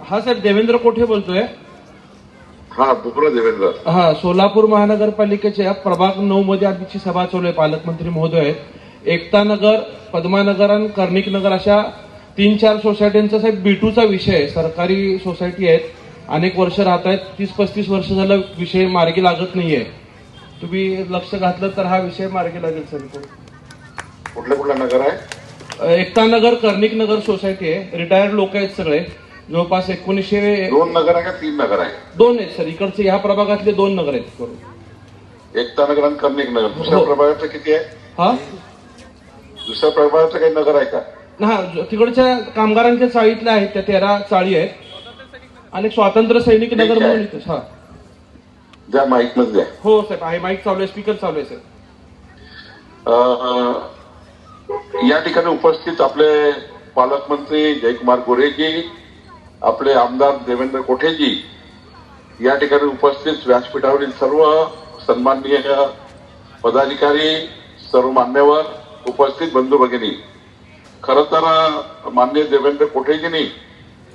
हा साहेब, देवेंद्र कोठे बोलतोय. हा बुकरा देवेंद्र. हा, सोलापूर महानगरपालिकेच्या प्रभाग 9 मध्ये आधीची सभा चालू आहे. पालकमंत्री महोदय आहेत. एकता नगर, पद्मानगर आणि कर्णिक नगर अशा 3-4 सोसायट्यांचा साहेब B2चा विषय आहे. सरकारी सोसायटी आहेत, अनेक वर्ष राहत आहेत. 30-35 वर्ष झालं विषय मार्गी लागत नाहीये. तुम्ही लक्ष घातलं तर हा विषय मार्गी लागेल सर. कुठलं नगर आहे? एकता नगर, कर्णिक नगर सोसायटी आहे. रिटायर्ड लोक आहेत सगळे, जवळपास 1900. 2 नगर आहे का 3 नगर आहे? 2 आहेत सर. इकडचे ह्या प्रभागातले 2 नगर आहेत. एकता नगर आणि कर्णिक नगर. दुसऱ्या हो. प्रभागाचं किती आहे? हा, दुसऱ्या प्रभागाचं काही नगर आहे का? हा, तिकडच्या कामगारांच्या चाळीतल्या आहेत, त्या 13 चाळी आहेत. आणि स्वातंत्र्य सैनिक नगर म्हणून इथे. हा, ज्या माईक मध्ये आहे. हो साहेब, आहे. माईक चालू आहे, स्पीकर चालू आहे सर. या ठिकाणी उपस्थित आपले पालकमंत्री जयकुमार गोरेजी, आपले आमदार देवेंद्र कोठेजी, या ठिकाणी उपस्थित व्यासपीठावरील सर्व सन्माननीय पदाधिकारी, सर्व मान्यवर, उपस्थित बंधू भगिनी. खरं तर माननीय देवेंद्र कोठेजींनी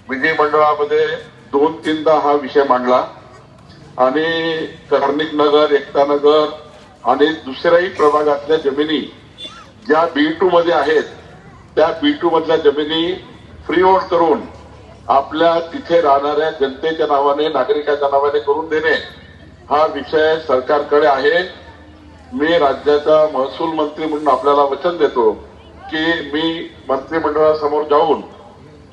विधिमंडळामध्ये 2-3दा हा विषय मांडला आणि कर्णिक नगर, एकता नगर आणि दुसऱ्याही प्रभागातल्या जमिनी ज्या B2 मध्ये आहेत त्या B2 मधल्या जमिनी फ्री होल्ड करून आपल्या तिथे राहणाऱ्या जनतेच्या नावाने, नागरिकाच्या नावाने करून देणे हा विषय सरकारकडे आहे. मी राज्याचा महसूल मंत्री म्हणून आपल्याला वचन देतो की मी मंत्रिमंडळासमोर जाऊन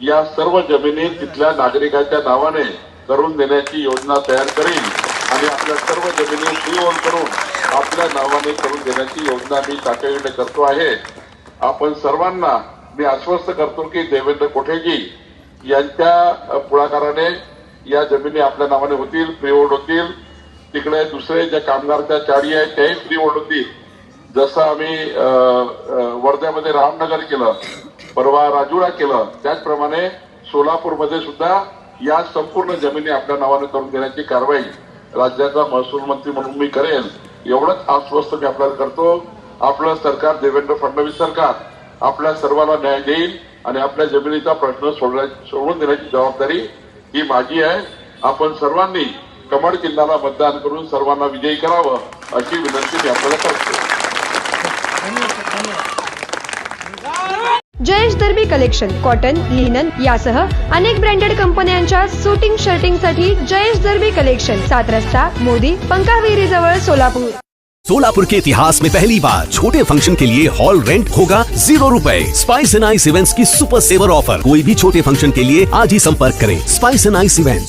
या सर्व जमिनी तिथल्या नागरिकाच्या नावाने करून देण्याची योजना तयार करीन आणि आपल्या सर्व जमिनी फ्री होल्ड करून आपल्या नावाने करून देण्याची योजना मी तातडीने करतो आहे. आपण सर्वांना मी आश्वस्त करतो की देवेंद्र कोठेजी यांच्या पुढाकाराने या जमिनी आपल्या नावाने होतील, फ्री होल्ड होतील. तिकडे दुसरे ज्या कामगारच्या चाळी आहेत त्याही फ्री होल्ड होतील. जसं आम्ही वर्ध्यामध्ये रामनगर केलं, परवा राजुरा केलं, त्याचप्रमाणे सोलापूरमध्ये सुद्धा या संपूर्ण जमिनी आपल्या नावाने करून देण्याची कारवाई राज्याचा महसूल मंत्री म्हणून मी करेल. एवढंच आश्वस्त मी आपल्याला करतो. आपलं सरकार, देवेंद्र फडणवीस सरकार, आपल्या सर्वांना न्याय देईल आणि आपल्या जमिनीचा प्रश्न सोडवून देण्याची जबाबदारी ही माझी आहे. आपण सर्वांनी कमळ चिन्हाला मतदान करून सर्वांना विजयी करावं अशी विनंती मी आपल्याला करतो. जयेश दर्बी कलेक्शन कॉटन, लिनन यासह अनेक ब्रँडेड कंपन्यांच्या सुटिंग शर्टिंगसाठी जयेश दर्बी कलेक्शन, 7 रस्ता मोदी, पंकाविरी जवळ, सोलापुर. सोलापुर के इतिहास में पहली बार छोटे फंक्शन के लिए हॉल रेंट होगा 0 रुपए। स्पाइस एंड आइस इवेंट्स की सुपर सेवर ऑफर। कोई भी छोटे फंक्शन के लिए आज ही संपर्क करें। Spice end ice events.